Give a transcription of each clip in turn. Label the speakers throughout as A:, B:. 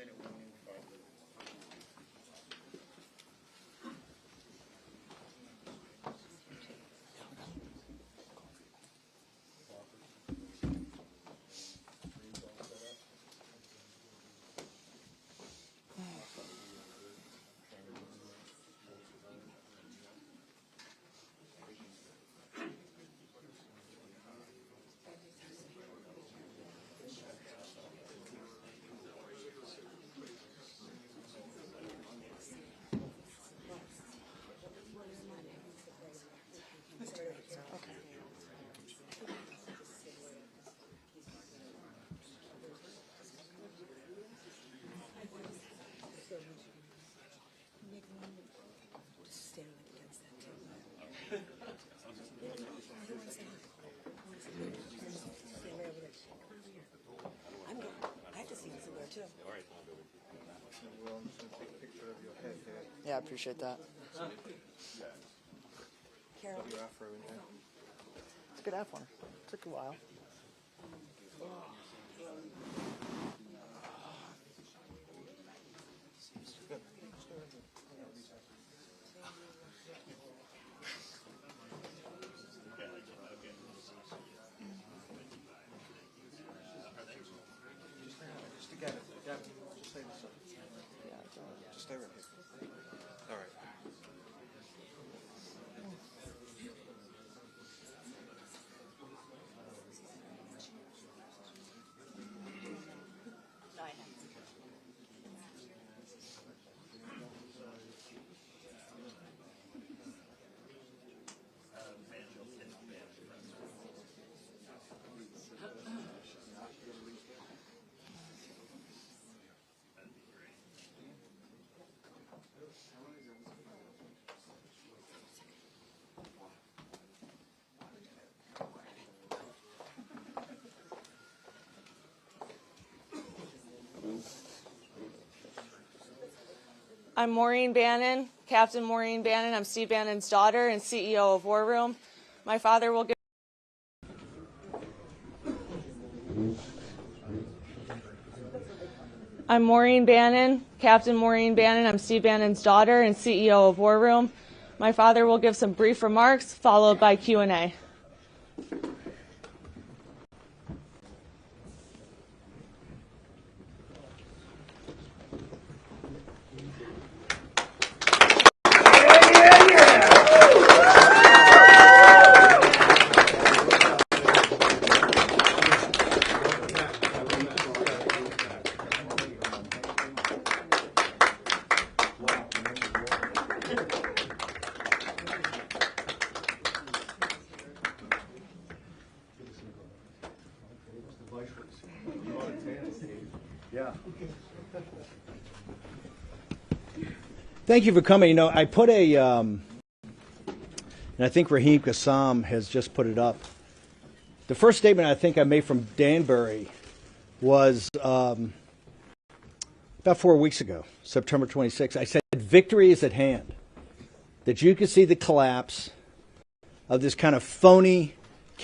A: 2-minute warning, 5 minutes.
B: Yeah, I appreciate that. Carol. It's a good afro. Took a while.
C: Just stay right here. All right.
D: I'm Maureen Bannon, Captain Maureen Bannon. I'm Steve Bannon's daughter and CEO of War Room. My father will give. I'm Maureen Bannon, Captain Maureen Bannon. I'm Steve Bannon's daughter and CEO of War Room. My father will give some brief remarks, followed by Q&A.
E: Yeah. Thank you for coming. You know, I put a, and I think Raheem Kassam has just put it up. The first statement I think I made from Danbury was about 4 weeks ago, September 26th. I said, victory is at hand. That you can see the collapse of this kind of phony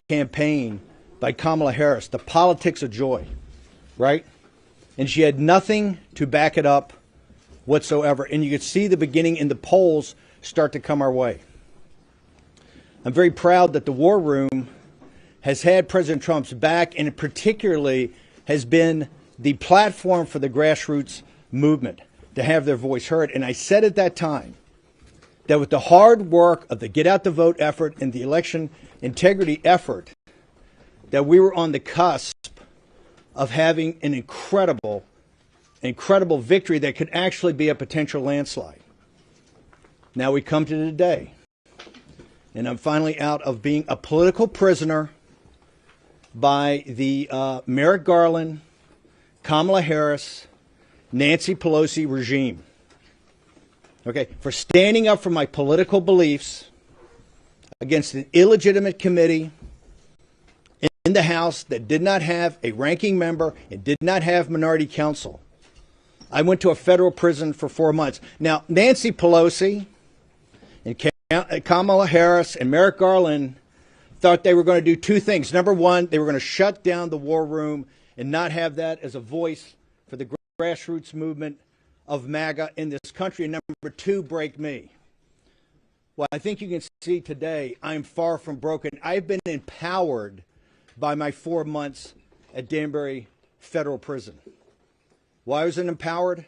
E: campaign by Kamala Harris, the politics of joy, right? And she had nothing to back it up whatsoever. And you could see the beginning in the polls start to come our way. I'm very proud that the War Room has had President Trump's back, and particularly has been the platform for the grassroots movement to have their voice heard. And I said at that time that with the hard work of the Get Out the Vote effort and the election integrity effort, that we were on the cusp of having an incredible victory that could actually be a potential landslide. Now we come to today, and I'm finally out of being a political prisoner by the Merrick Garland, Kamala Harris, Nancy Pelosi regime. Okay, for standing up for my political beliefs against an illegitimate committee in the House that did not have a ranking member and did not have minority counsel. I went to a federal prison for 4 months. Now, Nancy Pelosi and Kamala Harris and Merrick Garland thought they were going to do two things. Number one, they were going to shut down the War Room and not have that as a voice for the grassroots movement of MAGA in this country, and number two, break me. Well, I think you can see today I'm far from broken. I've been empowered by my 4 months at Danbury Federal Prison. Why was I empowered?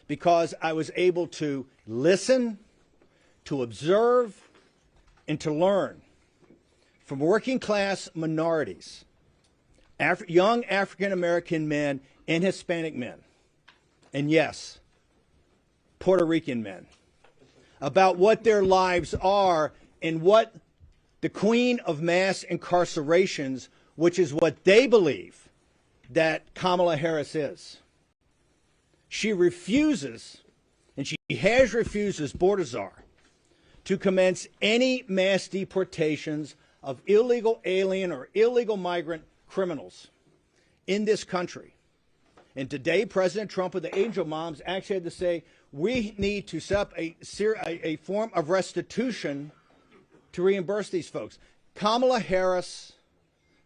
E: Because I was able to listen, to observe, and to learn from working class minorities, young African American men and Hispanic men, and yes, Puerto Rican men, about what their lives are and what the queen of mass incarcerations, which is what they believe that Kamala Harris is. She refuses, and she has refused as border czar, to commence any mass deportations of illegal alien or illegal migrant criminals in this country. And today, President Trump with the angel moms actually had to say, we need to set up a form of restitution to reimburse these folks. Kamala Harris,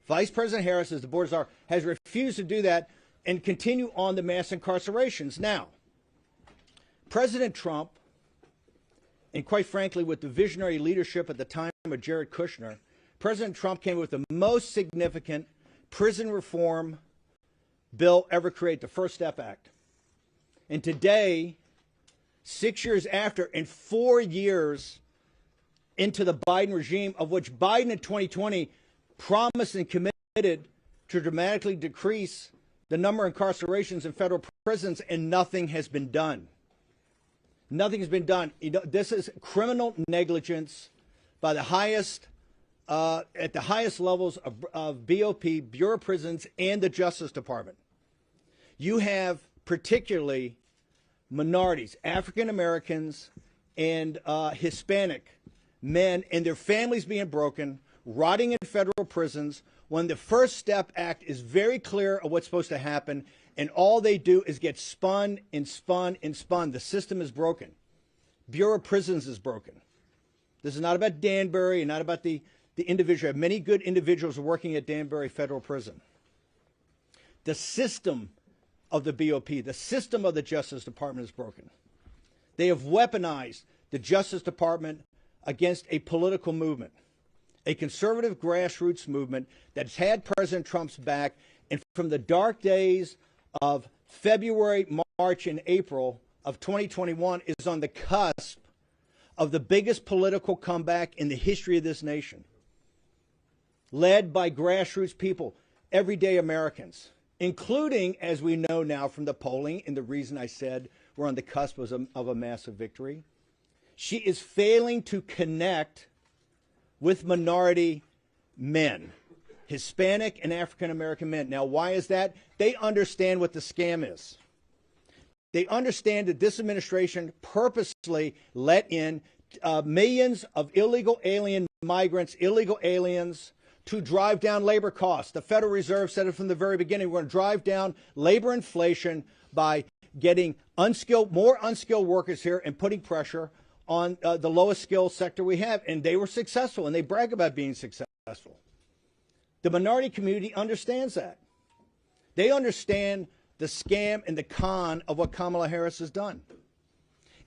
E: Vice President Harris, as the border czar, has refused to do that and continue on the mass incarcerations. Now, President Trump, and quite frankly, with the visionary leadership at the time of Jared Kushner, President Trump came with the most significant prison reform bill ever created, the First Step Act. And today, 6 years after, and 4 years into the Biden regime, of which Biden in 2020 promised and committed to dramatically decrease the number of incarcerations in federal prisons, and nothing has been done. Nothing has been done. You know, this is criminal negligence by the highest, at the highest levels of BOP, Bureau of Prisons, and the Justice Department. You have particularly minorities, African Americans and Hispanic men and their families being broken, rotting in federal prisons, when the First Step Act is very clear of what's supposed to happen, and all they do is get spun and spun and spun. The system is broken. Bureau of Prisons is broken. This is not about Danbury and not about the individual. I have many good individuals working at Danbury Federal Prison. The system of the BOP, the system of the Justice Department is broken. They have weaponized the Justice Department against a political movement, a conservative grassroots movement that's had President Trump's back, and from the dark days of February, March, and April of 2021 is on the cusp of the biggest political comeback in the history of this nation, led by grassroots people, everyday Americans, including, as we know now from the polling, and the reason I said we're on the cusp of a massive victory, she is failing to connect with minority men, Hispanic and African American men. Now, why is that? They understand what the scam is. They understand that this administration purposely let in millions of illegal alien migrants, illegal aliens, to drive down labor costs. The Federal Reserve said it from the very beginning. We're going to drive down labor inflation by getting more unskilled workers here and putting pressure on the lowest skill sector we have. And they were successful, and they brag about being successful. The minority community understands that. They understand the scam and the con of what Kamala Harris has done.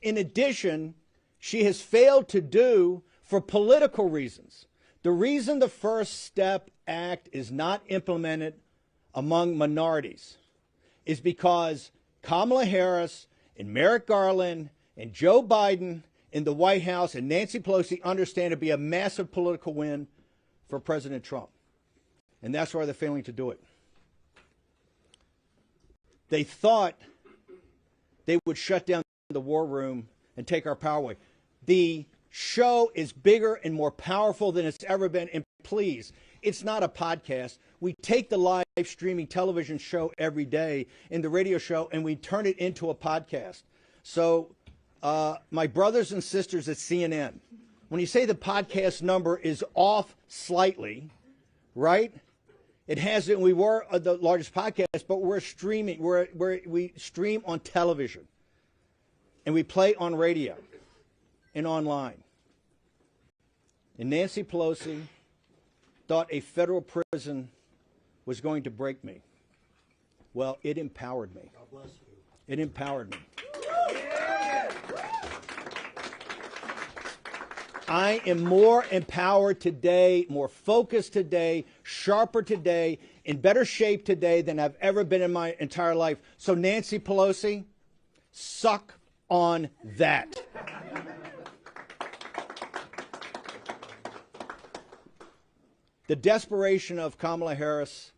E: In addition, she has failed to do, for political reasons, the reason the First Step Act is not implemented among minorities is because Kamala Harris and Merrick Garland and Joe Biden in the White House and Nancy Pelosi understand it to be a massive political win for President Trump. And that's why they're failing to do it. They thought they would shut down the war room and take our power away. The show is bigger and more powerful than it's ever been. And please, it's not a podcast. We take the live streaming television show every day and the radio show, and we turn it into a podcast. So my brothers and sisters at CNN, when you say the podcast number is off slightly, right? It hasn't. We were the largest podcast, but we're streaming. We stream on television, and we play on radio and online. And Nancy Pelosi thought a federal prison was going to break me. Well, it empowered me.
C: God bless you.
E: It empowered me. I am more empowered today, more focused today, sharper today, in better shape today than I've ever been in my entire life. So Nancy Pelosi, suck on that. The desperation of Kamala Harris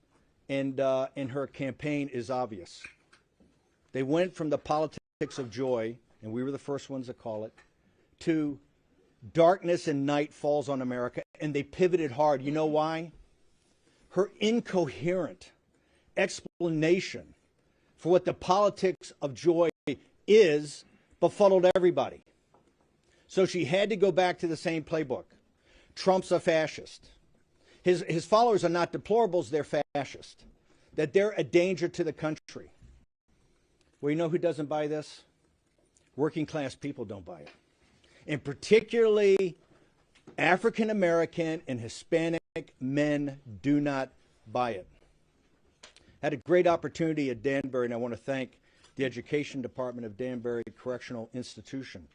E: and in her campaign is obvious. They went from the politics of joy, and we were the first ones to call it, to darkness and night falls on America, and they pivoted hard. You know why? Her incoherent explanation for what the politics of joy is befuddled everybody. So she had to go back to the same playbook. Trump's a fascist. His followers are not deplorables, they're fascist. That they're a danger to the country. Well, you know who doesn't buy this? Working class people don't buy it. And particularly African American and Hispanic men do not buy it. Had a great opportunity at Danbury, and I want to thank the Education Department of Danbury Correctional Institution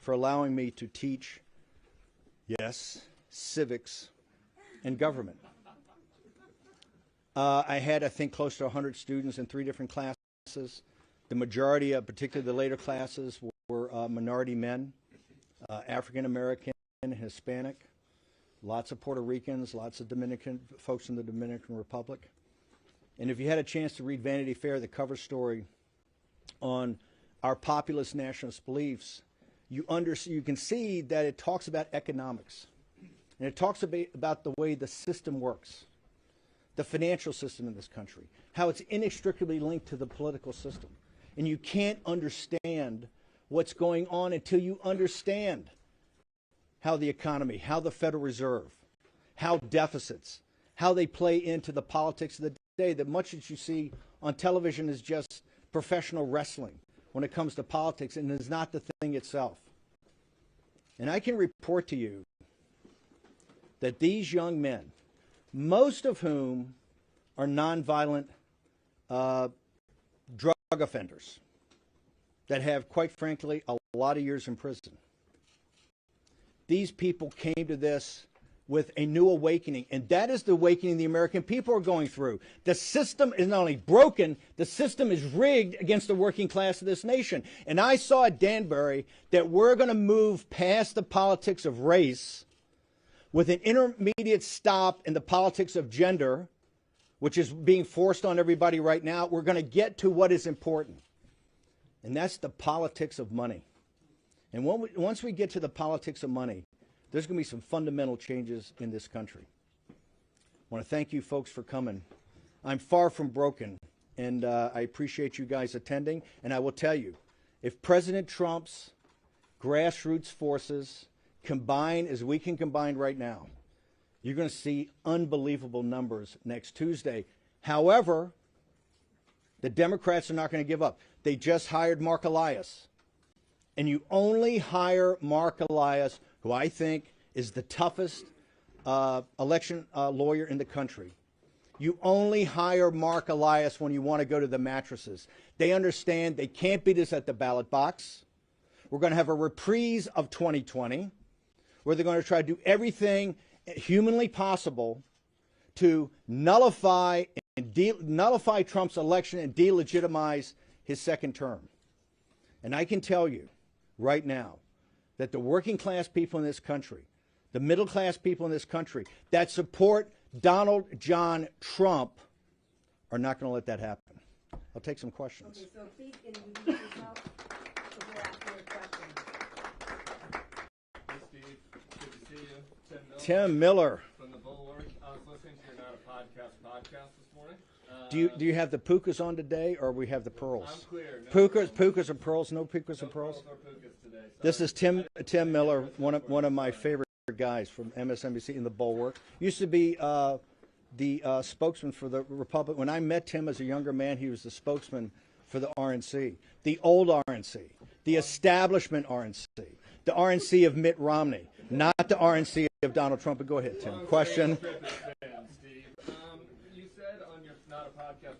E: for allowing me to teach, yes, civics and government. I had, I think, close to 100 students in 3 different classes. The majority, particularly the later classes, were minority men, African American and Hispanic, lots of Puerto Ricans, lots of Dominican folks in the Dominican Republic. And if you had a chance to read Vanity Fair, the cover story on our populist nationalist beliefs, you can see that it talks about economics. And it talks about the way the system works, the financial system in this country, how it's inextricably linked to the political system. And you can't understand what's going on until you understand how the economy, how the Federal Reserve, how deficits, how they play into the politics of the day. That much that you see on television is just professional wrestling when it comes to politics, and is not the thing itself. And I can report to you that these young men, most of whom are nonviolent drug offenders that have, quite frankly, a lot of years in prison, these people came to this with a new awakening, and that is the awakening the American people are going through. The system is not only broken, the system is rigged against the working class of this nation. And I saw at Danbury that we're going to move past the politics of race with an intermediate stop in the politics of gender, which is being forced on everybody right now. We're going to get to what is important, and that's the politics of money. And once we get to the politics of money, there's going to be some fundamental changes in this country. I want to thank you folks for coming. I'm far from broken, and I appreciate you guys attending. And I will tell you, if President Trump's grassroots forces combine as we can combine right now, you're going to see unbelievable numbers next Tuesday. However, the Democrats are not going to give up. They just hired Mark Elias. And you only hire Mark Elias, who I think is the toughest election lawyer in the country. You only hire Mark Elias when you want to go to the mattresses. They understand they can't beat us at the ballot box. We're going to have a reprise of 2020, where they're going to try to do everything humanly possible to nullify Trump's election and delegitimize his second term. And I can tell you right now that the working class people in this country, the middle class people in this country that support Donald John Trump are not going to let that happen. I'll take some questions.
A: Okay, so please introduce yourself before asking your question.
C: Hey, Steve. Good to see you.
E: Tim Miller.
C: From the Bulwark. I was listening to your Not a Podcast this morning.
E: Do you have the pukas on today, or we have the pearls?
C: I'm clear. No
E: Pukas or pearls? No pukas and pearls?
C: Pearls or pukas today. Sorry.
E: This is Tim Miller, one of my favorite guys from MSNBC in the Bulwark. Used to be the spokesman for the Republic. When I met Tim as a younger man, he was the spokesman for the RNC, the old RNC, the establishment RNC, the RNC of Mitt Romney, not the RNC of Donald Trump. But go ahead, Tim. Question.
C: Steve. You said on your
F: not a podcast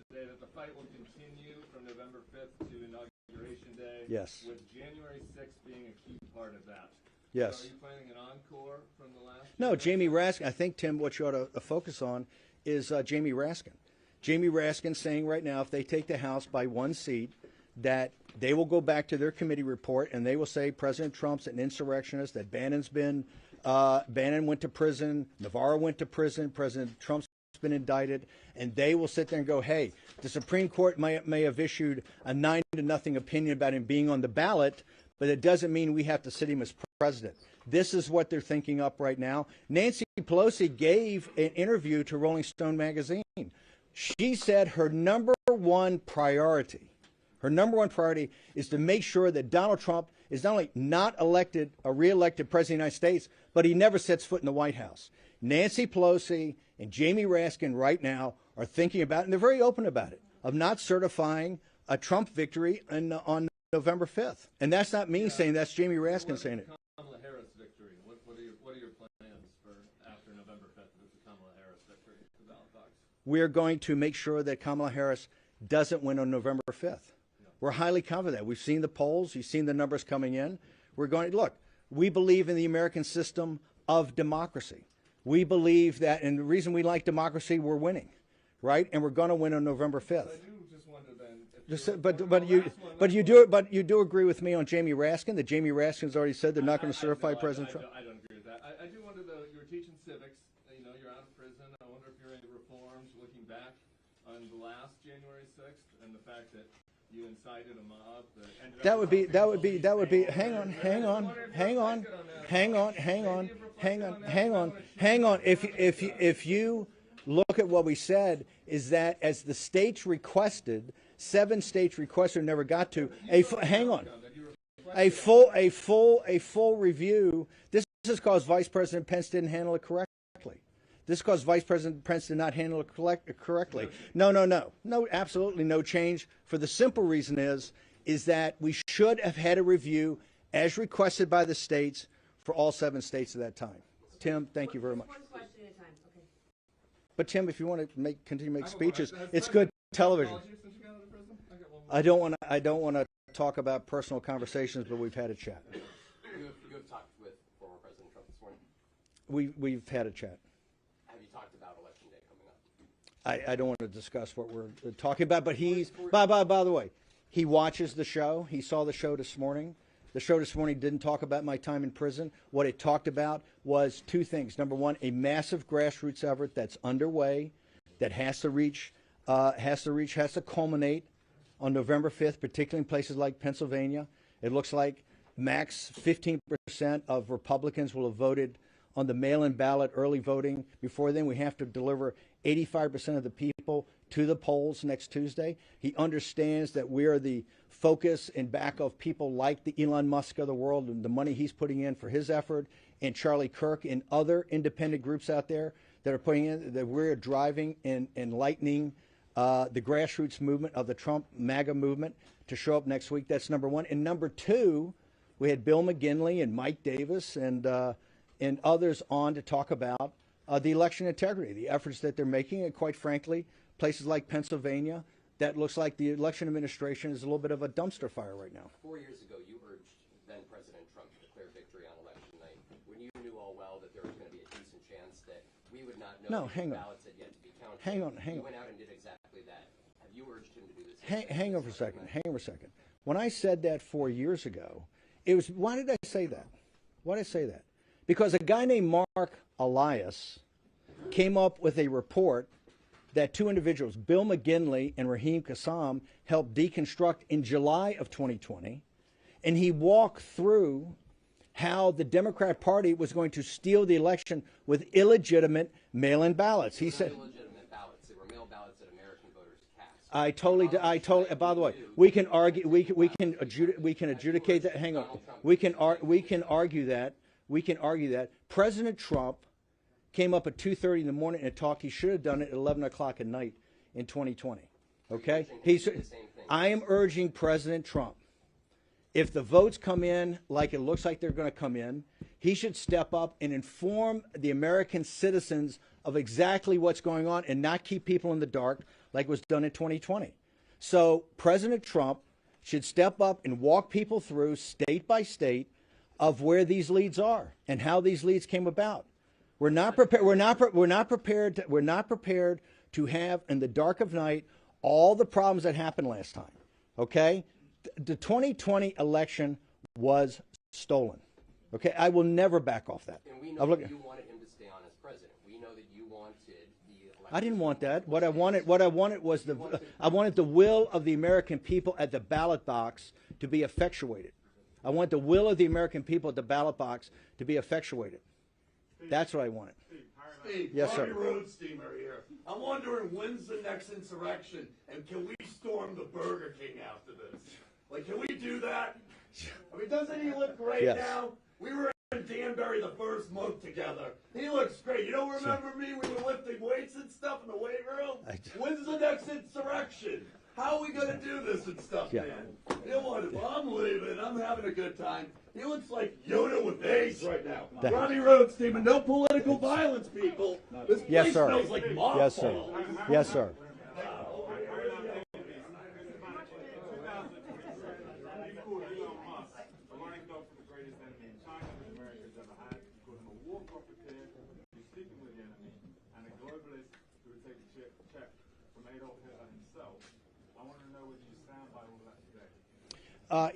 F: today, that the fight will continue from November 5th to Inauguration Day.
E: Yes.
F: With January 6th being a key part of that.
E: Yes.
F: So are you planning an encore from the last?
E: No, Jamie Raskin. I think, Tim, what you ought to focus on is Jamie Raskin. Jamie Raskin saying right now, if they take the House by one seat, that they will go back to their committee report and they will say President Trump's an insurrectionist, that Bannon went to prison, Navarro went to prison, President Trump's been indicted, and they will sit there and go, hey, the Supreme Court may have issued a 9-0 opinion about him being on the ballot, but it doesn't mean we have to sit him as president. This is what they're thinking up right now. Nancy Pelosi gave an interview to Rolling Stone magazine. She said her number one priority is to make sure that Donald Trump is not only not elected, a re-elected president of the United States, but he never sets foot in the White House. Nancy Pelosi and Jamie Raskin right now are thinking about, and they're very open about it, of not certifying a Trump victory on November 5th. And that's not me saying, that's Jamie Raskin saying it.
F: Kamala Harris victory. What are your plans for after November 5th with the Kamala Harris victory, the ballot box?
E: We're going to make sure that Kamala Harris doesn't win on November 5th. We're highly confident that. We've seen the polls. You've seen the numbers coming in. We're going to, look, we believe in the American system of democracy. We believe that, and the reason we like democracy, we're winning, right? And we're going to win on November 5th.
F: I do just wonder then,
E: But you do agree with me on Jamie Raskin, that Jamie Raskin's already said they're not going to certify President Trump?
F: I don't agree with that. I do wonder, though, you're teaching civics. You know, you're out of prison. I wonder if you're any reforms looking back on the last January 6th and the fact that you incited a mob that ended
E: hang on. If you look at what we said, is that as the states requested, 7 states requested, never got to a full review. This is because Vice President Pence didn't handle it correctly. This is because Vice President Pence did not handle it correctly. No, absolutely no change. For the simple reason is that we should have had a review as requested by the states for all 7 states at that time. Tim, thank you very much.
A: One question at a time. Okay.
E: But Tim, if you want to continue to make speeches, it's good television. I don't want to talk about personal conversations, but we've had a chat.
C: You have talked with former President Trump this morning?
E: We've had a chat.
C: Have you talked about Election Day coming up?
E: I don't want to discuss what we're talking about, but he's, by the way, he watches the show. He saw the show this morning. The show this morning didn't talk about my time in prison. What it talked about was 2 things. Number one, a massive grassroots effort that's underway that has to culminate on November 5th, particularly in places like Pennsylvania. It looks like max 15% of Republicans will have voted on the mail-in ballot early voting. Before then, we have to deliver 85% of the people to the polls next Tuesday. He understands that we are the focus and back of people like the Elon Musk of the world and the money he's putting in for his effort, and Charlie Kirk and other independent groups out there that are putting in, that we're driving and enlightening the grassroots movement of the Trump MAGA movement to show up next week. That's number one. And number 2, we had Bill McGinley and Mike Davis and others on to talk about the election integrity, the efforts that they're making, and quite frankly, places like Pennsylvania, that looks like the election administration is a little bit of a dumpster fire right now.
C: 4 years ago, you urged then President Trump to declare victory on election night, when you knew all well that there was going to be a decent chance that we would not know if the ballots had yet to be counted.
E: Hang on.
C: You went out and did exactly that. Have you urged him to do this?
E: Hang on for a second. When I said that 4 years ago, it was, why did I say that? Why did I say that? Because a guy named Mark Elias came up with a report that 2 individuals, Bill McGinley and Raheem Kassam, helped deconstruct in July of 2020. And he walked through how the Democrat Party was going to steal the election with illegitimate mail-in ballots. He said,
C: illegitimate ballots. They were mail ballots that American voters cast.
E: I totally, by the way, we can argue, we can adjudicate that. Hang on. We can argue that. President Trump came up at 2:30 in the morning and talked. He should have done it at 11 o'clock at night in 2020. Okay? I am urging President Trump, if the votes come in like it looks like they're going to come in, he should step up and inform the American citizens of exactly what's going on and not keep people in the dark like was done in 2020. So President Trump should step up and walk people through state by state of where these leads are and how these leads came about. We're not prepared. We're not prepared to have in the dark of night all the problems that happened last time. Okay, the 2020 election was stolen. Okay, I will never back off that.
C: And we know that you wanted him to stay on as president. We know that you wanted the election.
E: I didn't want that. What I wanted was I wanted the will of the American people at the ballot box to be effectuated. I want the will of the American people at the ballot box to be effectuated. That's what I wanted.
G: Steve,
E: yes, sir.
G: Road steamer here. I'm wondering when's the next insurrection, and can we storm the Burger King after this? Like, can we do that? I mean, doesn't he look great now? We were in Danbury the first month together. He looks great. You don't remember me? We were lifting weights and stuff in the weight room. When's the next insurrection? How are we going to do this and stuff, man? You know what? Well, I'm leaving. I'm having a good time. He looks like Yoda with AIDS right now. Ronnie Rhodes team, no political violence, people. This place smells like mothballs.
E: Yes, sir. Yes, sir.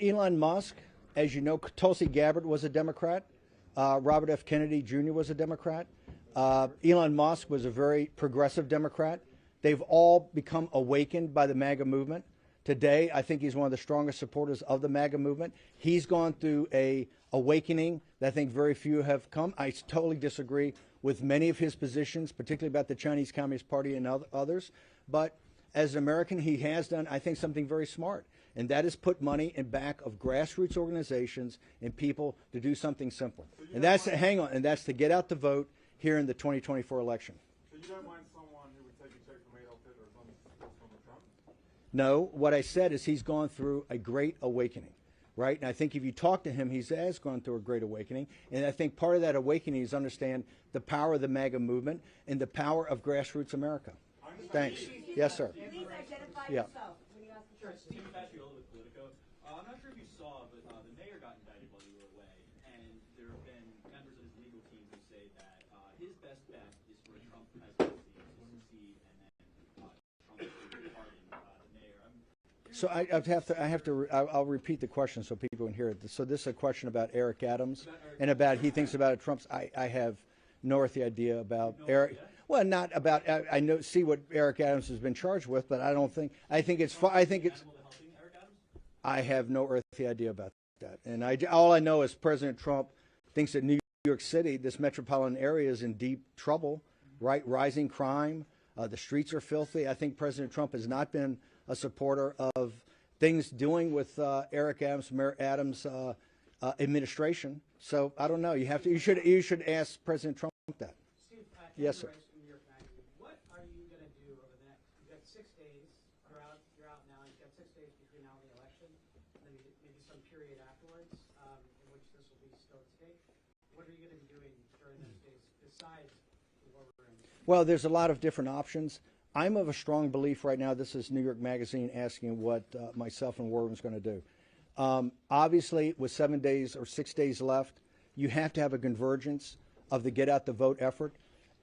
E: Elon Musk, as you know, Tulsi Gabbard was a Democrat. Robert F. Kennedy Jr. was a Democrat. Elon Musk was a very progressive Democrat. They've all become awakened by the MAGA movement. Today, I think he's one of the strongest supporters of the MAGA movement. He's gone through a awakening that I think very few have come. I totally disagree with many of his positions, particularly about the Chinese Communist Party and others. But as an American, he has done, I think, something very smart. And that is put money in back of grassroots organizations and people to do something simple. And that's, hang on, and that's to get out the vote here in the 2024 election.
H: So you don't mind someone who would take a check from Adolf Hitler from Trump?
E: No, what I said is he's gone through a great awakening, right? And I think if you talk to him, he has gone through a great awakening. And I think part of that awakening is understand the power of the MAGA movement and the power of grassroots America. Thanks. Yes, sir.
A: Please identify
E: yourself
A: when you ask the question.
I: Steve Fasciola with Politico. I'm not sure if you saw, but the mayor got indicted while you were away, and there have been members of his legal team who say that his best bet is for a Trump presidency to succeed, and then Trump to pardon the mayor.
E: So I'll repeat the question so people can hear it. So this is a question about Eric Adams and about he thinks about Trump's. I have no earthly idea about Eric. Well, not about. I see what Eric Adams has been charged with, but I don't think. I think it's. I have no earthly idea about that. And all I know is President Trump thinks that New York City, this metropolitan area, is in deep trouble. Right, rising crime. The streets are filthy. I think President Trump has not been a supporter of things doing with Eric Adams, Mayor Adams' administration. So I don't know. You should ask President Trump that.
J: Steve,
E: yes, sir.
J: What are you going to do over the next? You've got 6 days. You're out now. You've got 6 days between now and the election, and then maybe some period afterwards in which this will be still at stake. What are you going to be doing during those days besides the war we're in?
E: Well, there's a lot of different options. I'm of a strong belief right now. This is New York Magazine asking what myself and War Room's going to do. Obviously, with 7 days or 6 days left, you have to have a convergence of the get out the vote effort.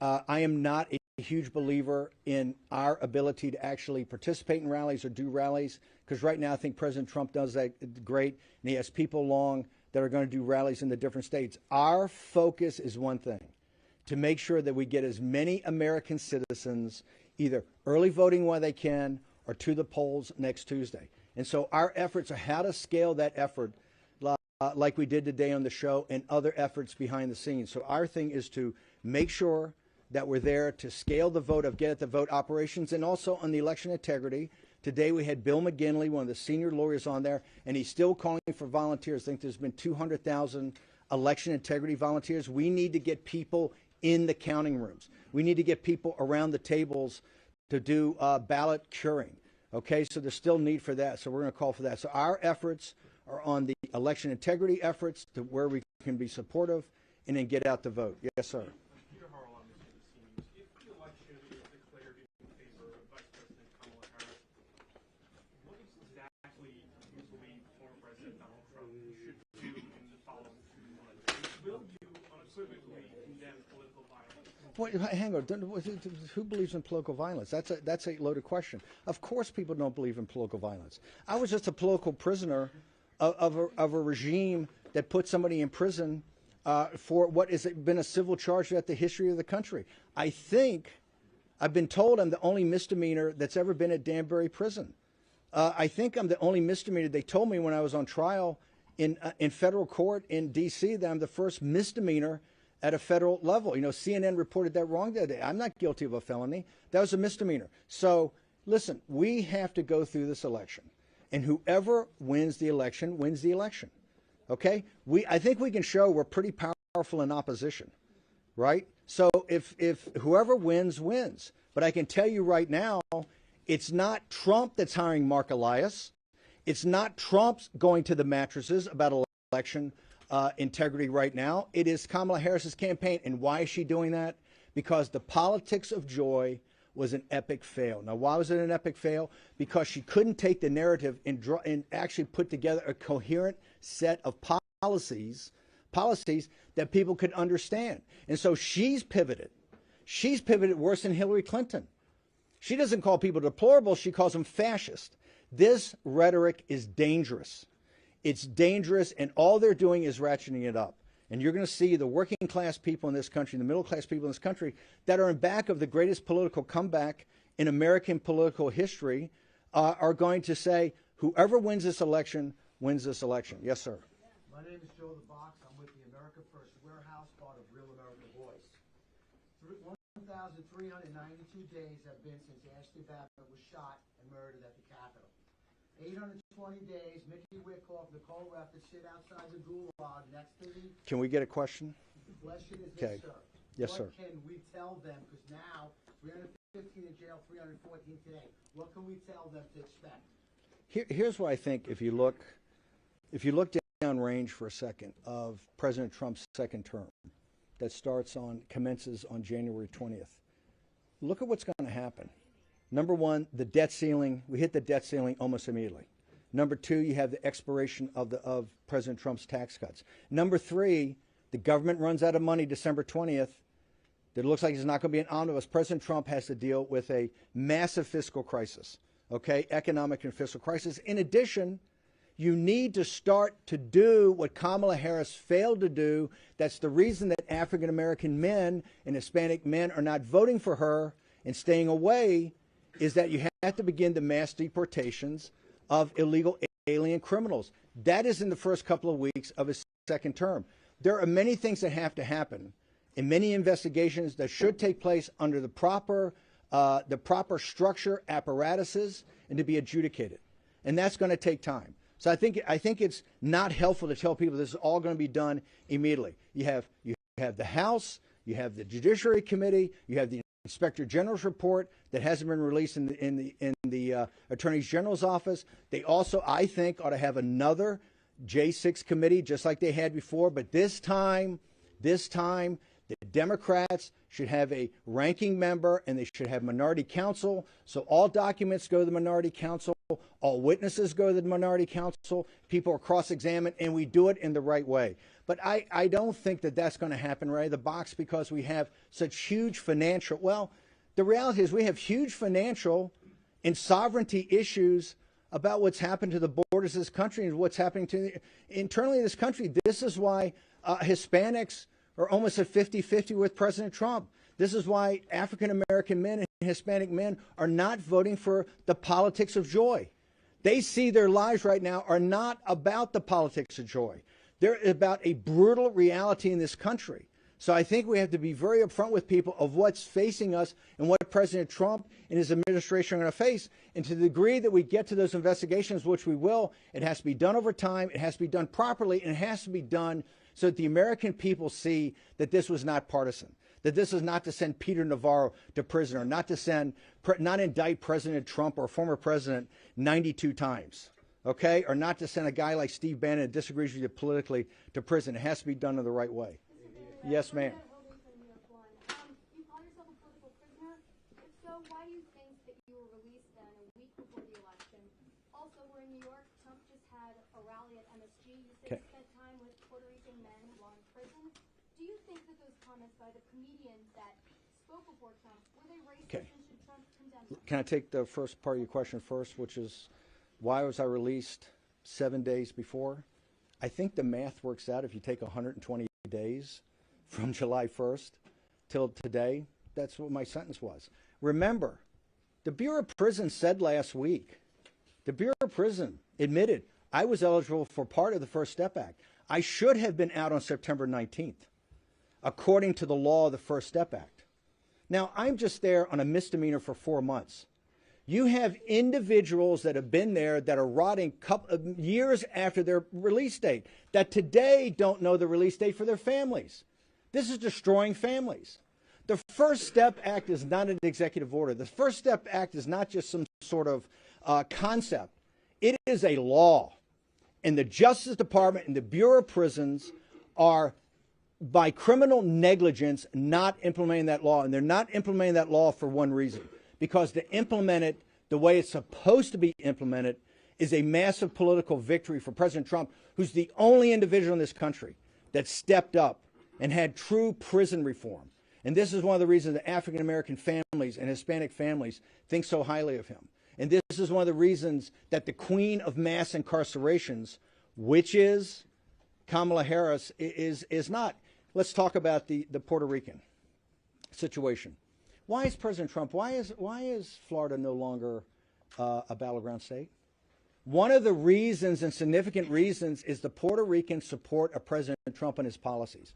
E: I am not a huge believer in our ability to actually participate in rallies or do rallies, because right now I think President Trump does that great, and he has people along that are going to do rallies in the different states. Our focus is one thing, to make sure that we get as many American citizens either early voting while they can or to the polls next Tuesday. And so our efforts are how to scale that effort like we did today on the show and other efforts behind the scenes. So our thing is to make sure that we're there to scale the vote of get at the vote operations and also on the election integrity. Today we had Bill McGinley, one of the senior lawyers on there, and he's still calling for volunteers. I think there's been 200,000 election integrity volunteers. We need to get people in the counting rooms. We need to get people around the tables to do ballot curing. Okay, so there's still need for that, so we're going to call for that. So our efforts are on the election integrity efforts to where we can be supportive and then get out the vote. Yes, sir.
H: Peter Harrell, obviously, it seems if unequivocally condemn political violence.
E: Wait, hang on. Who believes in political violence? That's a loaded question. Of course people don't believe in political violence. I was just a political prisoner of a regime that put somebody in prison for what has been a civil charge throughout the history of the country. I think, I've been told I'm the only misdemeanor that's ever been at Danbury Prison. I think I'm the only misdemeanor. They told me when I was on trial in federal court in D.C. that I'm the first misdemeanor at a federal level. You know, CNN reported that wrong the other day. I'm not guilty of a felony. That was a misdemeanor. So, listen, we have to go through this election. And whoever wins the election wins the election. Okay? I think we can show we're pretty powerful in opposition. Right? So if whoever wins, wins. But I can tell you right now, it's not Trump that's hiring Mark Elias. It's not Trump's going to the mattresses about election integrity right now. It is Kamala Harris's campaign. And why is she doing that? Because the politics of joy was an epic fail. Now, why was it an epic fail? Because she couldn't take the narrative and actually put together a coherent set of policies that people could understand. And so she's pivoted. She's pivoted worse than Hillary Clinton. She doesn't call people deplorable. She calls them fascist. This rhetoric is dangerous. It's dangerous, and all they're doing is ratcheting it up. And you're going to see the working class people in this country, the middle class people in this country, that are in back of the greatest political comeback in American political history, are going to say, whoever wins this election, wins this election. Yes, sir.
K: My name is Joe the Box. I'm with the America First Warehouse, part of Real America Voice. 1,392 days have been since Ashley Babbitt was shot and murdered at the Capitol. 820 days, Mickey Wickoff, Nicole Ruff, to sit outside the gulag next to the...
E: Can we get a question?
K: The question is
E: Okay.
K: this, sir.
E: Yes, sir.
K: What can we tell them? Because now, 315 in jail, 314 today. What can we tell them to expect?
E: Here's what I think. If you look down range for a second of President Trump's second term, that commences on January 20th. Look at what's going to happen. Number one, the debt ceiling. We hit the debt ceiling almost immediately. Number two, you have the expiration of President Trump's tax cuts. Number three, the government runs out of money December 20th. It looks like it's not going to be an omnibus. President Trump has to deal with a massive fiscal crisis, okay, economic and fiscal crisis. In addition, you need to start to do what Kamala Harris failed to do. That's the reason that African-American men and Hispanic men are not voting for her and staying away, is that you have to begin the mass deportations of illegal alien criminals. That is in the first couple of weeks of his second term. There are many things that have to happen and many investigations that should take place under the proper structure, apparatuses, and to be adjudicated. And that's going to take time. So I think it's not helpful to tell people this is all going to be done immediately. You have the House, you have the Judiciary Committee, you have the Inspector General's report that hasn't been released in the Attorney General's office. They also, I think, ought to have another J6 committee just like they had before. But this time, the Democrats should have a ranking member and they should have minority counsel. So all documents go to the minority counsel. All witnesses go to the minority counsel. People are cross-examined, and we do it in the right way. But I don't think that that's going to happen right out of the box because we have such huge financial, well, the reality is we have huge financial and sovereignty issues about what's happened to the borders of this country and what's happening to internally in this country. This is why Hispanics are almost at 50-50 with President Trump. This is why African-American men and Hispanic men are not voting for the politics of joy. They see their lives right now are not about the politics of joy. They're about a brutal reality in this country. So I think we have to be very upfront with people of what's facing us and what President Trump and his administration are going to face. And to the degree that we get to those investigations, which we will, it has to be done over time, it has to be done properly, and it has to be done so that the American people see that this was not partisan, that this is not to send Peter Navarro to prison or not indict President Trump or former president 92 times, okay, or not to send a guy like Steve Bannon that disagrees with you politically to prison. It has to be done in the right way. Yes, ma'am.
L: You call yourself a political prisoner? If so, why do you think that you were released then a week before the election? Also, we're in New York. Trump just had a rally at MSG. You said you spent time with Puerto Rican men while in prison. Do you think comments by the comedian that spoke before Trump, were they racist
E: Okay.
L: and should Trump condemn them?
E: Can I take the first part of your question first, which is why was I released 7 days before? I think the math works out. If you take 120 days from July 1st till today, that's what my sentence was. Remember, the Bureau of Prisons said last week, the Bureau of Prison admitted I was eligible for part of the First Step Act. I should have been out on September 19th, according to the law of the First Step Act. Now, I'm just there on a misdemeanor for 4 months. You have individuals that have been there that are rotting years after their release date, that today don't know the release date for their families. This is destroying families. The First Step Act is not an executive order. The First Step Act is not just some sort of concept. It is a law. And the Justice Department and the Bureau of Prisons are, by criminal negligence, not implementing that law. And they're not implementing that law for one reason. Because to implement it the way it's supposed to be implemented is a massive political victory for President Trump, who's the only individual in this country that stepped up and had true prison reform. And this is one of the reasons that African-American families and Hispanic families think so highly of him. And this is one of the reasons that the queen of mass incarcerations, which is Kamala Harris, is not. Let's talk about the Puerto Rican situation. Why is President Trump, why is Florida no longer a battleground state? One of the reasons and significant reasons is the Puerto Rican support of President Trump and his policies.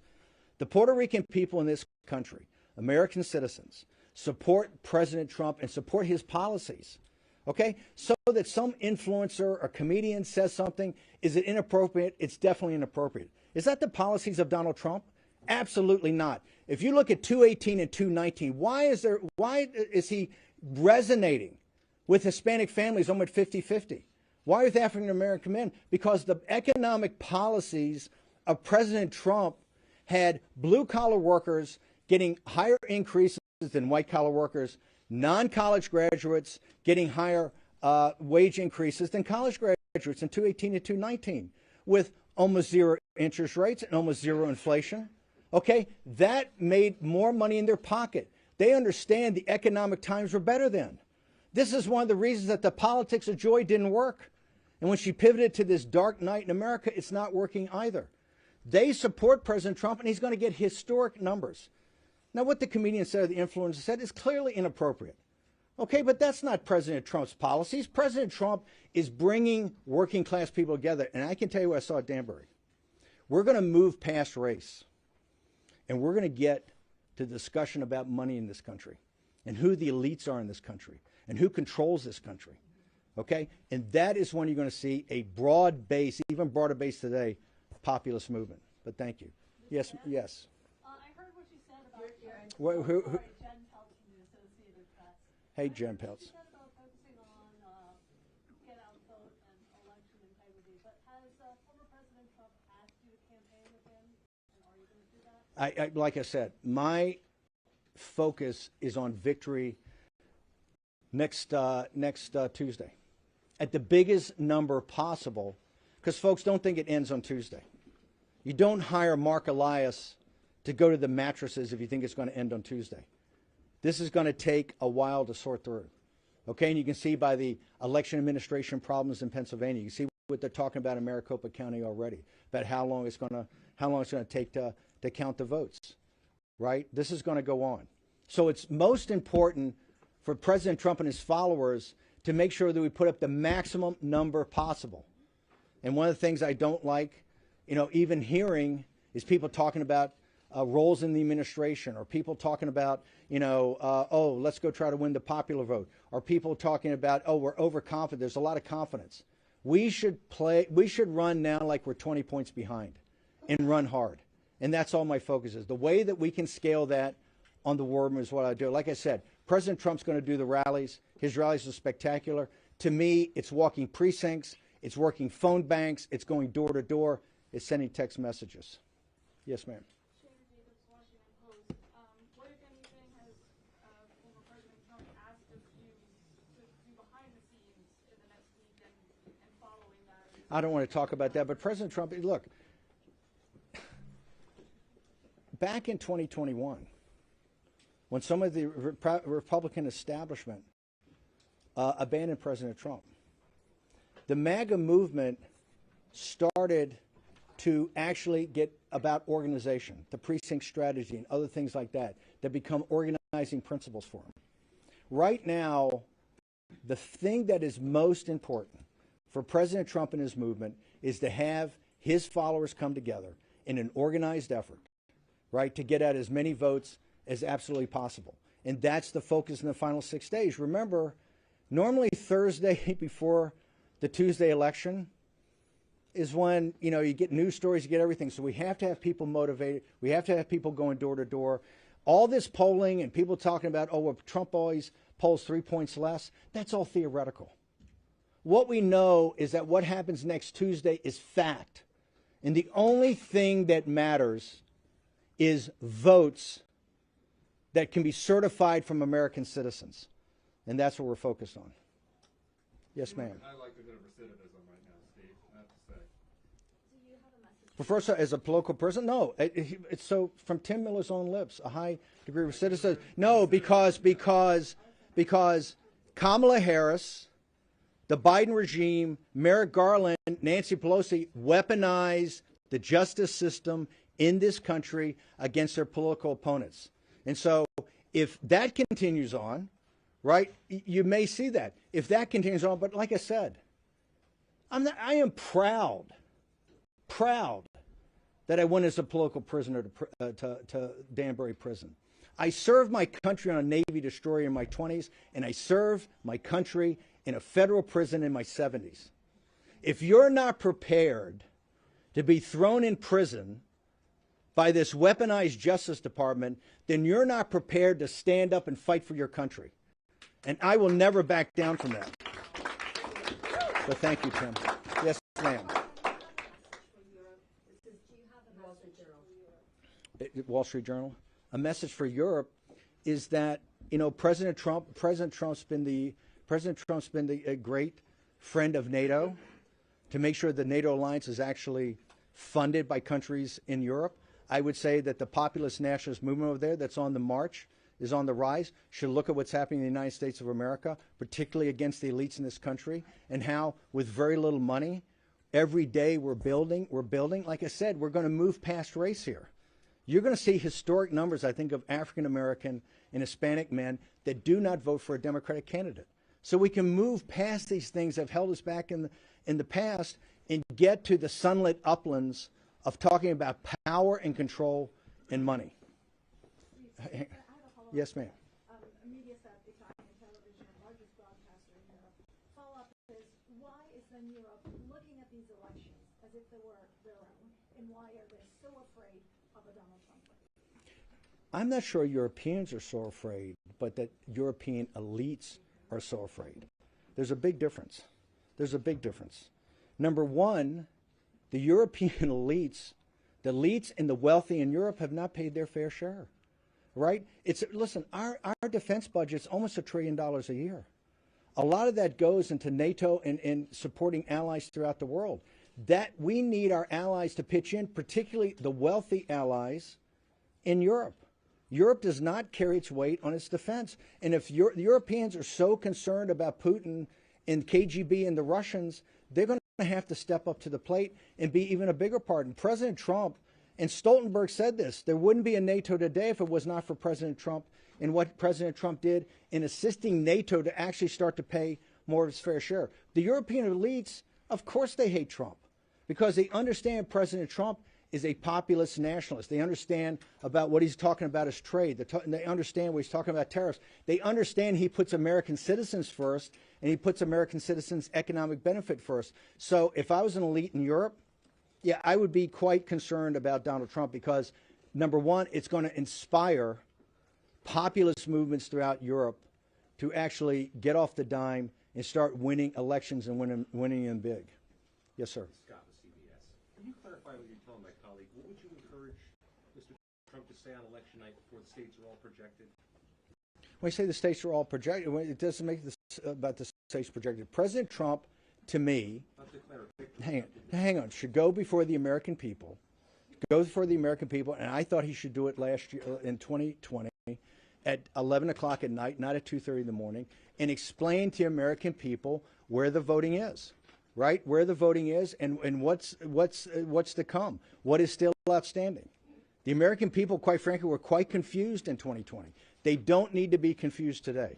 E: The Puerto Rican people in this country, American citizens, support President Trump and support his policies. Okay? So that some influencer or comedian says something, is it inappropriate? It's definitely inappropriate. Is that the policies of Donald Trump? Absolutely not. If you look at 218 and 219, why is he resonating with Hispanic families almost 50-50? Why with African American men? Because the economic policies of President Trump had blue-collar workers getting higher increases than white-collar workers, non-college graduates getting higher wage increases than college graduates in 218 and 219, with almost zero interest rates and almost zero inflation. Okay, that made more money in their pocket. They understand the economic times were better then. This is one of the reasons that the politics of joy didn't work. And when she pivoted to this dark night in America, it's not working either. They support President Trump, and he's going to get historic numbers. Now, what the comedian said or the influencer said is clearly inappropriate. Okay, but that's not President Trump's policies. President Trump is bringing working class people together. And I can tell you what I saw at Danbury. We're going to move past race. And we're going to get to the discussion about money in this country and who the elites are in this country and who controls this country. Okay? And that is when you're going to see a broad base, even broader base today, populist movement. But thank you. Yes, yes.
A: I heard what you said about
E: Who?
A: Jen Peltz from the Associated Press.
E: Hey, Jen Peltz.
A: She said about focusing on get out vote and election integrity. But has former President Trump asked you to campaign with him? And are you going to do that?
E: Like I said, my focus is on victory next Tuesday at the biggest number possible, because folks, don't think it ends on Tuesday. You don't hire Mark Elias to go to the mattresses if you think it's going to end on Tuesday. This is going to take a while to sort through. Okay, and you can see by the election administration problems in Pennsylvania, you see what they're talking about in Maricopa County already, about how long it's going to take to count the votes, right? This is going to go on. So it's most important for President Trump and his followers to make sure that we put up the maximum number possible. And one of the things I don't like, even hearing, is people talking about roles in the administration, or people talking about, oh, let's go try to win the popular vote, or people talking about, oh, we're overconfident. There's a lot of confidence. We should run now like we're 20 points behind and run hard. And that's all my focus is. The way that we can scale that on the war room is what I do. Like I said, President Trump's going to do the rallies. His rallies are spectacular. To me, it's walking precincts. It's working phone banks. It's going door to door. It's sending text messages. Yes, ma'am.
A: What, if anything, has former President Trump asked of you to do behind the scenes in the next week and following that?
E: I don't want to talk about that, but President Trump, look, back in 2021, when some of the Republican establishment abandoned President Trump, the MAGA movement started to actually get about organization, the precinct strategy and other things like that, that become organizing principles for them. Right now, the thing that is most important for President Trump and his movement is to have his followers come together in an organized effort, right, to get out as many votes as absolutely possible. And that's the focus in the final 6 days. Remember, normally Thursday before the Tuesday election is when, you know, you get news stories, you get everything. So we have to have people motivated. We have to have people going door to door. All this polling and people talking about, oh, well, Trump always polls 3 points less, that's all theoretical. What we know is that what happens next Tuesday is fact. And the only thing that matters is votes that can be certified from American citizens. And that's what we're focused on. Yes, ma'am.
F: I like a bit of recidivism right now, Steve, I have to say.
A: Do you have a message?
E: But first, as a political person, no. It's so from Tim Miller's own lips, a high degree of recidivism. No, because Kamala Harris, the Biden regime, Merrick Garland, Nancy Pelosi weaponize the justice system in this country against their political opponents. And so if that continues on, right, you may see that. If that continues on, but like I said, I am proud that I went as a political prisoner to Danbury Prison. I served my country on a Navy destroyer in my 20s, and I served my country in a federal prison in my 70s. If you're not prepared to be thrown in prison by this weaponized Justice Department, then you're not prepared to stand up and fight for your country. And I will never back down from that. But thank you, Tim. Yes, ma'am. Wall Street Journal. A message for Europe is that, you know, President Trump's been a great friend of NATO to make sure the NATO alliance is actually funded by countries in Europe. I would say that the populist nationalist movement over there that's on the march is on the rise, should look at what's happening in the United States of America, particularly against the elites in this country, and how with very little money, every day we're building. Like I said, we're going to move past race here. You're going to see historic numbers, I think, of African American and Hispanic men that do not vote for a Democratic candidate. So we can move past these things that have held us back in the past and get to the sunlit uplands of talking about power and control and money. Yes, ma'am.
A: Mediaset, defying television, largest broadcaster in Europe. Follow-up is, why is then Europe looking at these elections as if they were their own, and why are they so afraid of a Donald Trump?
E: I'm not sure Europeans are so afraid, but that European elites are so afraid. There's a big difference. Number one, the European elites, the elites and the wealthy in Europe have not paid their fair share, right? Listen, our defense budget's almost $1 trillion a year. A lot of that goes into NATO and supporting allies throughout the world. That we need our allies to pitch in, particularly the wealthy allies in Europe. Europe does not carry its weight on its defense. And if the Europeans are so concerned about Putin and KGB and the Russians, they're going to have to step up to the plate and be even a bigger part. And President Trump, and Stoltenberg said this, there wouldn't be a NATO today if it was not for President Trump and what President Trump did in assisting NATO to actually start to pay more of its fair share. The European elites, of course they hate Trump because they understand President Trump is a populist nationalist. They understand about what he's talking about is trade. They understand what he's talking about tariffs. They understand he puts American citizens first, and he puts American citizens' economic benefit first. So if I was an elite in Europe, yeah, I would be quite concerned about Donald Trump because, number one, it's going to inspire populist movements throughout Europe to actually get off the dime and start winning elections and winning them big. Yes, sir.
M: Scott with CBS. Can you clarify what you're telling my colleague? What would you encourage Mr. Trump to say on election night before the states are all projected?
E: When I say the states are all projected, it doesn't make this about the states projected. President Trump, to me, hang on, should go before the American people, go for the American people, and I thought he should do it last year in 2020 at 11 o'clock at night, not at 2:30 in the morning, and explain to American people where the voting is, right? Where the voting is and what's to come, what is still outstanding. The American people, quite frankly, were quite confused in 2020. They don't need to be confused today.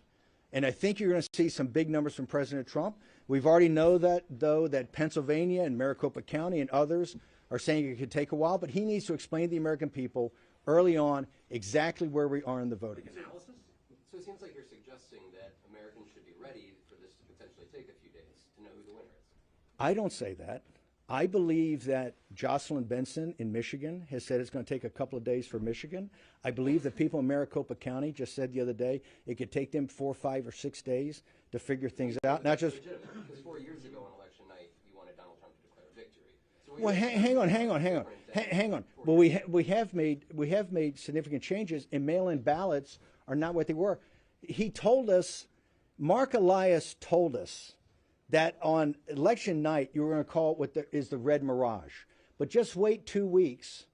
E: And I think you're going to see some big numbers from President Trump. We've already know that, though, that Pennsylvania and Maricopa County and others are saying it could take a while, but he needs to explain to the American people early on exactly where we are in the voting.
C: So it seems like you're suggesting that Americans should be ready for this to potentially take a few days to know who the winner is.
E: I don't say that. I believe that Jocelyn Benson in Michigan has said it's going to take a couple of days for Michigan. I believe that people in Maricopa County just said the other day it could take them 4, 5, or 6 days to figure things out. Not just
C: because 4 years ago on election night, you wanted Donald Trump to declare victory. So
E: well, hang on. Well, we have made significant changes, and mail-in ballots are not what they were. He told us, Mark Elias told us, that on election night you were going to call it what is the red mirage. But just wait 2 weeks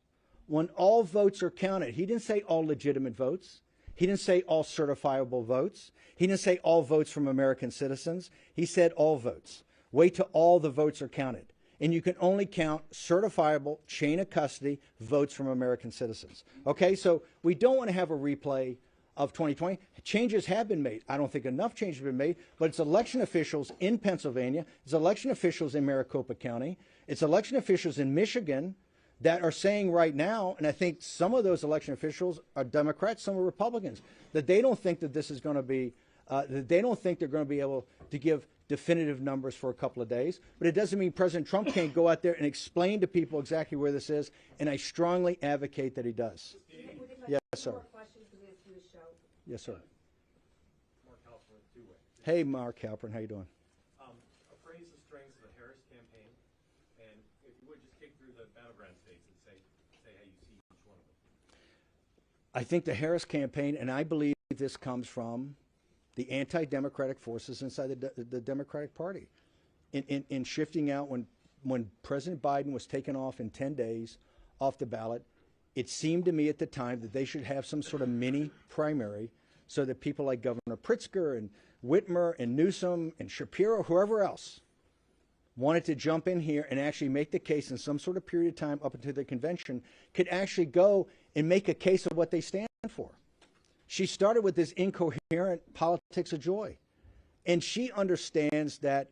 E: when all votes are counted. He didn't say all legitimate votes. He didn't say all certifiable votes. He didn't say all votes from American citizens. He said all votes. Wait till all the votes are counted. And you can only count certifiable chain of custody votes from American citizens. Okay, so we don't want to have a replay of 2020. Changes have been made. I don't think enough changes have been made, but it's election officials in Pennsylvania, it's election officials in Maricopa County, it's election officials in Michigan that are saying right now, and I think some of those election officials are Democrats, some are Republicans, that they don't think that this is going to be, that they don't think they're going to be able to give definitive numbers for a couple of days. But it doesn't mean President Trump can't go out there and explain to people exactly where this is, and I strongly advocate that he does. Yes, sir. Yes, sir.
M: Mark Halpern, two-way.
E: Hey, Mark Halpern, how you doing?
M: Appraise the strengths of the Harris campaign, and if you would, just kick through the battleground states and say how you see each one of them.
E: I think the Harris campaign, and I believe this comes from the anti-democratic forces inside the Democratic Party, in shifting out when President Biden was taken off in 10 days off the ballot. It seemed to me at the time that they should have some sort of mini primary so that people like Governor Pritzker and Whitmer and Newsom and Shapiro, whoever else, wanted to jump in here and actually make the case in some sort of period of time up until the convention, could actually go and make a case of what they stand for. She started with this incoherent politics of joy. And she understands that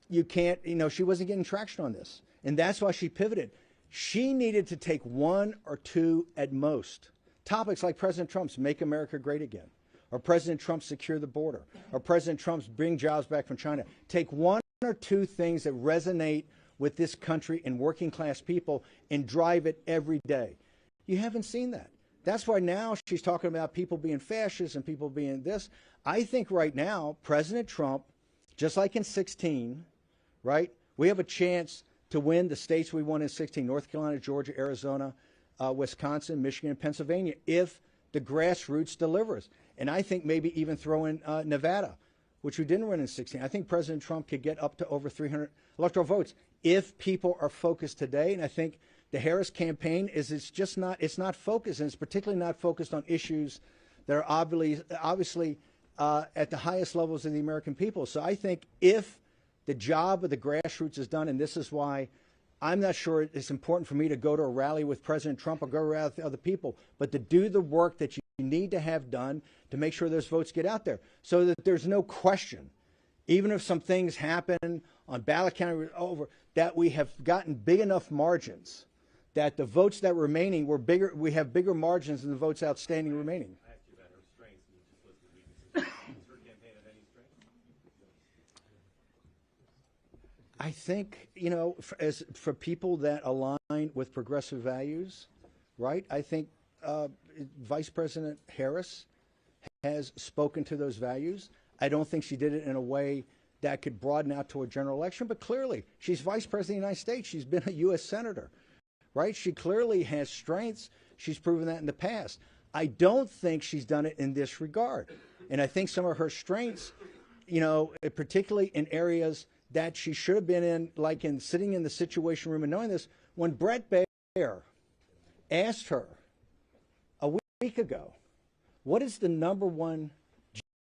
E: you can't, she wasn't getting traction on this. And that's why she pivoted. She needed to take 1 or 2 at most topics like President Trump's Make America Great Again, or President Trump's Secure the Border, or President Trump's Bring Jobs Back from China. Take 1 or 2 things that resonate with this country and working class people and drive it every day. You haven't seen that. That's why now she's talking about people being fascists and people being this. I think right now, President Trump, just like in 2016, right, we have a chance to win the states we won in 2016, North Carolina, Georgia, Arizona, Wisconsin, Michigan, and Pennsylvania, if the grassroots delivers. And I think maybe even throw in Nevada, which we didn't win in 2016. I think President Trump could get up to over 300 electoral votes if people are focused today. And I think the Harris campaign it's not focused, and it's particularly not focused on issues that are obviously at the highest levels of the American people. So I think if the job of the grassroots is done, and this is why I'm not sure it's important for me to go to a rally with President Trump or go to a rally with other people, but to do the work that you need to have done to make sure those votes get out there so that there's no question, even if some things happen on ballot counting over, that we have gotten big enough margins that the votes that remaining were bigger, we have bigger margins than the votes outstanding remaining.
M: I asked you about her strengths, and you just listed weaknesses. Does her campaign have any strengths?
E: I think, for people that align with progressive values, right, I think Vice President Harris has spoken to those values. I don't think she did it in a way that could broaden out to a general election, but clearly she's Vice President of the United States. She's been a U.S. Senator, right? She clearly has strengths. She's proven that in the past. I don't think she's done it in this regard. And I think some of her strengths, particularly in areas that she should have been in, like in sitting in the Situation Room and knowing this, when Brett Baer asked her a week ago, what is the number one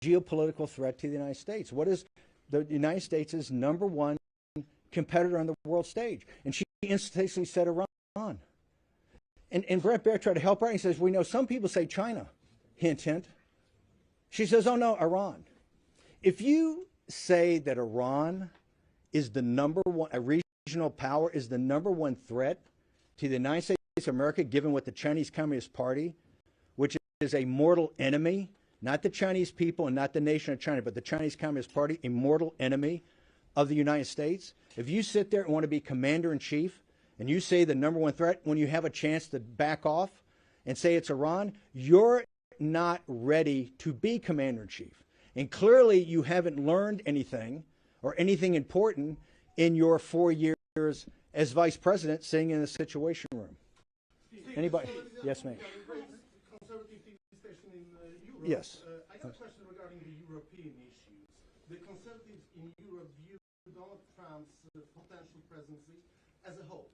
E: geopolitical threat to the United States? What is the United States' number one competitor on the world stage? And she instantaneously said Iran. And Brett Baer tried to help her, and he says, we know some people say China. Hint, hint. She says, oh, no, Iran. If you say that Iran is the number one, a regional power is the number one threat to the United States of America, given what the Chinese Communist Party, which is a mortal enemy, not the Chinese people and not the nation of China, but the Chinese Communist Party, a mortal enemy of the United States. If you sit there and want to be commander-in-chief and you say the number one threat when you have a chance to back off and say it's Iran, you're not ready to be commander-in-chief. And clearly you haven't learned anything or anything important in your 4 years as vice president sitting in the Situation Room. Anybody? Yes, ma'am. Yes.
H: I got a question regarding the European issues. The conservatives in Europe view Donald Trump's potential presidency as a whole.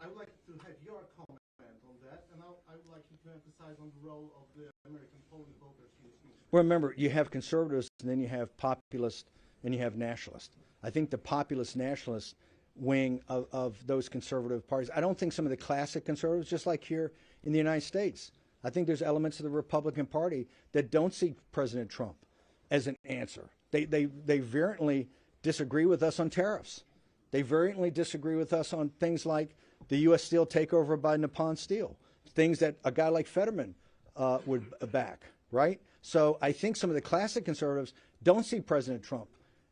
H: I would like to have your comment on that, and I would like you to emphasize on the role of the American polling voters in this issue.
E: Well, remember, you have conservatives, and then you have populists, and you have nationalists. I think the populist nationalist wing of those conservative parties, I don't think some of the classic conservatives, just like here in the United States, I think there's elements of the Republican Party that don't see President Trump as an answer. They vehemently disagree with us on tariffs. They vehemently disagree with us on things like the U.S. Steel takeover by Nippon Steel, things that a guy like Fetterman would back, right? So I think some of the classic conservatives don't see President Trump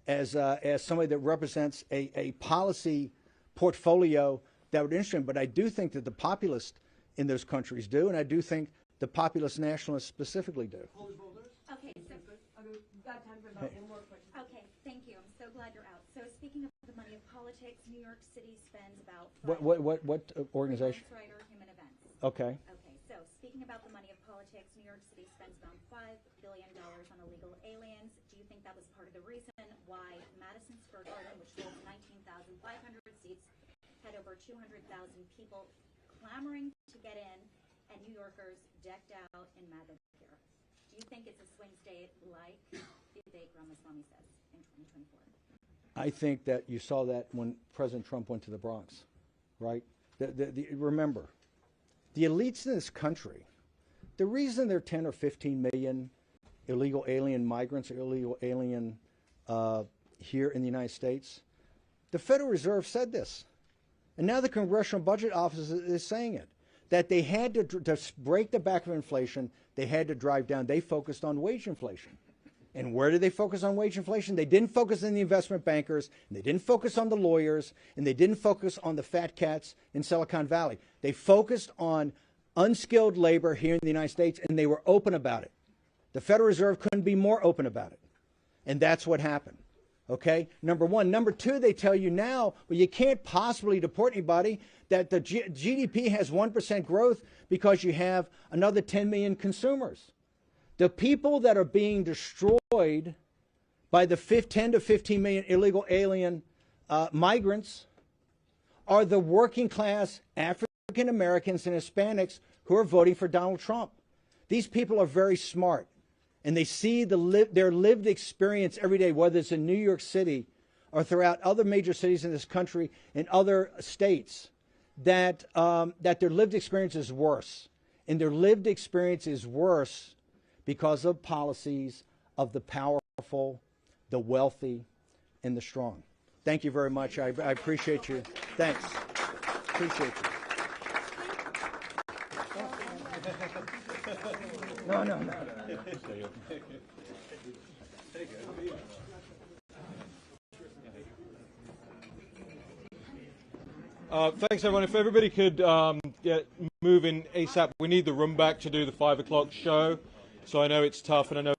E: as somebody that represents a policy portfolio that would interest him. But I do think that the populists in those countries do, and I do think the populist nationalists specifically do.
L: Okay, so we've got time for about one more question. Okay, thank you. I'm so glad you're out. So speaking of the money of politics, New York City spends about
E: What organization?
L: Writer, Human Events.
E: Okay.
L: Okay, so speaking about the money of politics, New York City spends about $5 billion on illegal aliens. Do you think that was part of the reason why Madison Square Garden, which holds 19,500 seats, had over 200,000 people clamoring to get in, and New Yorkers decked out in MAGA gear? Do you think it's a swing state like Vivek Ramaswamy says in 2024?
E: I think that you saw that when President Trump went to the Bronx, right? Remember, the elites in this country, the reason there are 10 or 15 million illegal alien migrants or illegal alien here in the United States, the Federal Reserve said this. And now the Congressional Budget Office is saying it, that they had to break the back of inflation, they had to drive down. They focused on wage inflation. And where did they focus on wage inflation? They didn't focus on the investment bankers, and they didn't focus on the lawyers, and they didn't focus on the fat cats in Silicon Valley. They focused on unskilled labor here in the United States, and they were open about it. The Federal Reserve couldn't be more open about it. And that's what happened. Okay, number one. Number two, they tell you now, well, you can't possibly deport anybody, that the GDP has 1% growth because you have another 10 million consumers. The people that are being destroyed by the 10 to 15 million illegal alien migrants are the working class African Americans and Hispanics who are voting for Donald Trump. These people are very smart, and they see their lived experience every day, whether it's in New York City or throughout other major cities in this country and other states, that their lived experience is worse. And their lived experience is worse because of policies of the powerful, the wealthy, and the strong. Thank you very much. I appreciate you. Thanks. Appreciate you. No.
N: Thanks, everyone. If everybody could get moving ASAP, we need the room back to do the 5 o'clock show. So I know it's tough, and I know